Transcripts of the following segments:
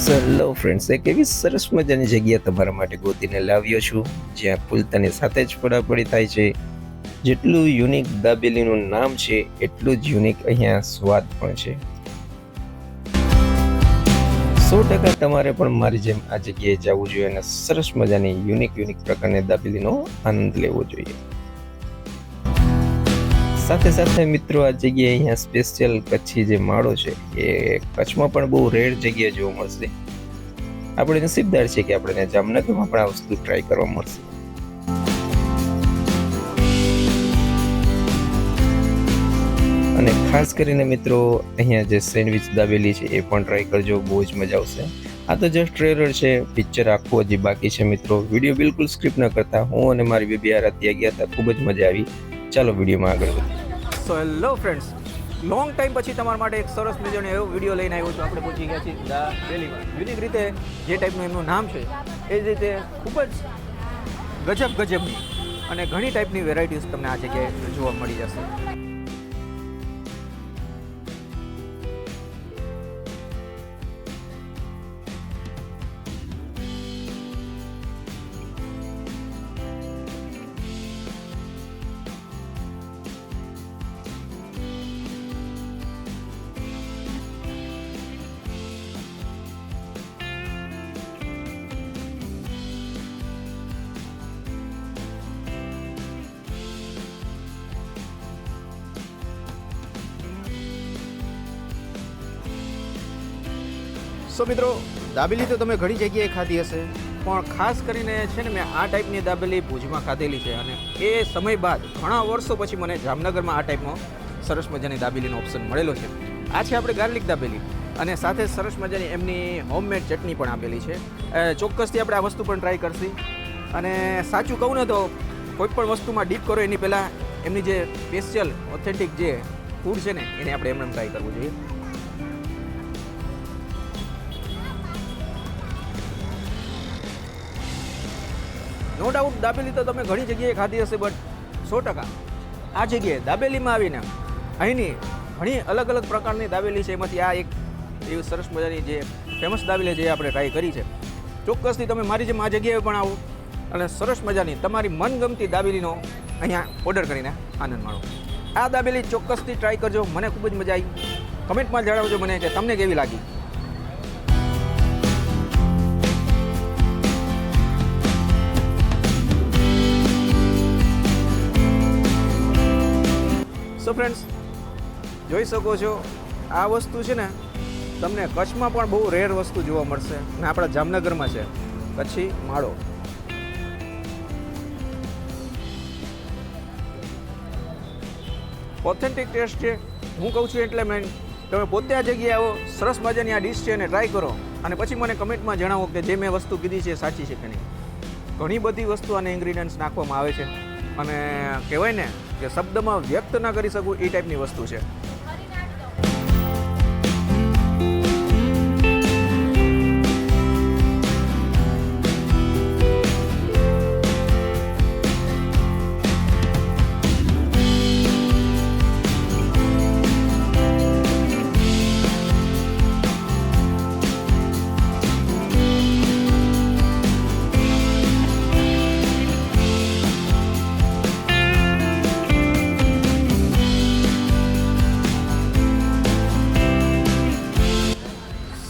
Hello friends, એક એવી સરસ મજાની જગ્યા તમારા માટે ગોતીને લાવ્યો છું જ્યાં ફૂલતાની સાથે જ પડાપડી થાય છે. જેટલું યુનિક દાબેલીનું નામ છે એટલું જ યુનિક અહીંયા સ્વાદ પણ છે. 100% તમારે પણ મારી જેમ આ જગ્યાએ જવું જોઈએ અને સરસ મજાની યુનિક પ્રકારની દાબેલીનો આનંદ લેવો જોઈએ. સાથે સાથે મિત્રો, આ જગ્યાએ અહીંયા સ્પેશિયલ કચ્છી જે માળો છે એ કચ્છમાં પણ બહુ રેર જગ્યાએ જોવા મળશે. આપણે નસીબદાર છે કે આપણે જામનગરમાં પણ આ વસ્તુ ટ્રાય કરવા મળશે. અને ખાસ કરીને મિત્રો, અહીંયા જે સેન્ડવિચ દાબેલી છે એ પણ ટ્રાય કરજો, બહુ જ મજા આવશે. આ તો જસ્ટ ટ્રેલર છે, પિક્ચર આખું હજી બાકી છે મિત્રો. વિડીયો બિલકુલ સ્ક્રિપ્ટ ન કરતા હું અને મારી બેબી આરાધ્યા ગયા હતા, ખૂબ જ મજા આવી. ચાલો વિડીયોમાં આગળ વધીએ. So hello friends, long time પછી તમારા માટે એક સરસ મજાનો એવો વિડીયો લઈને આવ્યો છું. આપણે પહોંચી ગયા છીએ દાબેલીમાં. યુનિક રીતે જે ટાઈપનું એમનું નામ છે એ જ રીતે ખૂબ જ ગજબની અને ઘણી ટાઈપની વેરાયટીઝ તમને આ જગ્યાએ જોવા મળી જશે. સો મિત્રો, દાબેલી તો તમે ઘણી જગ્યાએ ખાધી હશે, પણ ખાસ કરીને છે ને મેં આ ટાઈપની દાબેલી ભુજમાં ખાધેલી છે. અને એ સમય બાદ ઘણા વર્ષો પછી મને જામનગરમાં આ ટાઈપનો સરસ મજાની દાબેલીનો ઓપ્શન મળેલો છે. આ છે આપણે ગાર્લિક દાબેલી અને સાથે સરસ મજાની એમની હોમમેડ ચટણી પણ આપેલી છે. ચોક્કસથી આપણે આ વસ્તુ પણ ટ્રાય કરશી. અને સાચું કહું ને તો કોઈ પણ વસ્તુમાં ડીપ કરો એની પહેલાં એમની જે સ્પેશિયલ ઓથેન્ટિક જે ફૂડ છે ને એને આપણે એમને ટ્રાય કરવું જોઈએ. નો ડાઉટ દાબેલી તો તમે ઘણી જગ્યાએ ખાધી હશે, બટ 100% આ જગ્યાએ દાબેલીમાં આવીને અહીંની ઘણી અલગ અલગ પ્રકારની દાબેલી છે, એમાંથી આ એક એવી સરસ મજાની જે ફેમસ દાબેલી જે આપણે ટ્રાય કરી છે. ચોક્કસથી તમે મારી જેમ આ જગ્યાએ પણ આવો અને સરસ મજાની તમારી મનગમતી દાબેલીનો અહીંયા ઓર્ડર કરીને આનંદ માણો. આ દાબેલી ચોક્કસથી ટ્રાય કરજો, મને ખૂબ જ મજા આવી. કમેન્ટમાં જણાવજો મને કે તમને કેવી લાગી. સો ફ્રેન્ડ્સ, જોઈ શકો છો આ વસ્તુ છે ને તમને કચ્છમાં પણ બહુ રેર વસ્તુ જોવા મળશે અને આપણા જામનગરમાં છે કચ્છી માળો. ઓથેન્ટિક ટેસ્ટ છે, હું કહું છું એટલે તમે પોતે આ જગ્યાએ આવો, સરસ મજાની આ ડીશ છે એને ટ્રાય કરો અને પછી મને કમેન્ટમાં જણાવો કે જે મેં વસ્તુ કીધી છે સાચી છે કે નહીં. ઘણી બધી વસ્તુ અને ઇન્ગ્રીડિયન્ટ્સ નાખવામાં આવે છે અને કહેવાય ને કે શબ્દમાં વ્યક્ત ના કરી શકું એ ટાઈપની વસ્તુ છે.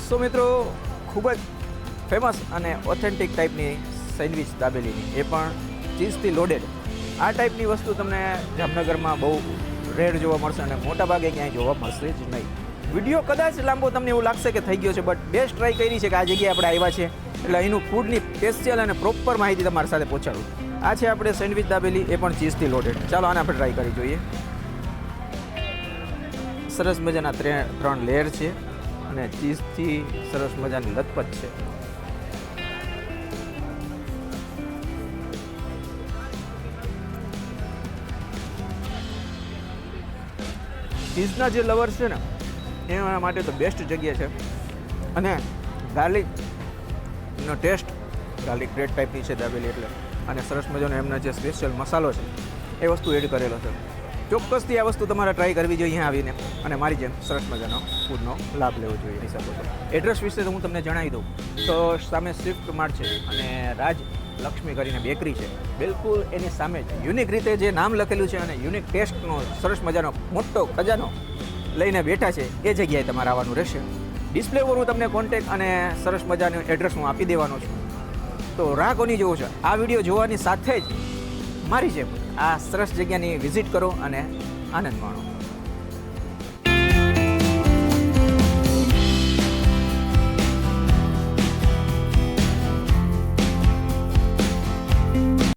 સો મિત્રો, ખૂબ જ ફેમસ અને ઓથેન્ટિક ટાઈપની સેન્ડવિચ દાબેલીની, એ પણ ચીઝથી લોડેડ. આ ટાઈપની વસ્તુ તમને જામનગરમાં બહુ રેર જોવા મળશે અને મોટાભાગે ક્યાંય જોવા મળશે જ નહીં. વિડીયો કદાચ લાંબો તમને એવું લાગશે કે થઈ ગયો છે, બટ બેસ્ટ ટ્રાય કરી છે કે આ જગ્યાએ આપણે આવ્યા છે એટલે અહીંનું ફૂડની સ્પેશિયલ અને પ્રોપર માહિતી તમારી સાથે પહોંચાડું. આ છે આપણે સેન્ડવિચ દાબેલી, એ પણ ચીઝથી લોડેડ. ચાલો આને આપણે ટ્રાય કરી જોઈએ. સરસ મજાના 3 લેયર છે અને ચીઝથી સરસ મજાની લથપથ છે. ચીઝના જે લવર્સ છે ને એના માટે તો બેસ્ટ જગ્યા છે. અને ગાર્લિકનો ટેસ્ટ, ગાર્લિક બ્રેડ ટાઈપની છે દાબેલી એટલે, અને સરસ મજાનો એમના જે સ્પેશિયલ મસાલો છે એ વસ્તુ એડ કરેલો છે. ચોક્કસથી આ વસ્તુ તમારે ટ્રાય કરવી જોઈએ અહીંયા આવીને અને મારી જેમ સરસ મજાનો ફૂડનો લાભ લેવો જોઈએ કહી શકો છો. એડ્રેસ વિશે તો હું તમને જણાવી દઉં તો સામે સ્વિફ્ટ માર્ટ છે અને રાજ લક્ષ્મી કરીને બેકરી છે, બિલકુલ એની સામે જ યુનિક રીતે જે નામ લખેલું છે અને યુનિક ટેસ્ટનો સરસ મજાનો મોટો ખજાનો લઈને બેઠા છે એ જગ્યાએ તમારે આવવાનું રહેશે. ડિસ્પ્લે પર હું તમને કોન્ટેક્ટ અને સરસ મજાનું એડ્રેસ હું આપી દેવાનો છું. તો રાહ કોની જોવો છો? આ વિડીયો જોવાની સાથે જ મારી જેમ આ સરસ જગ્યાની વિઝિટ કરો અને આનંદ માણો.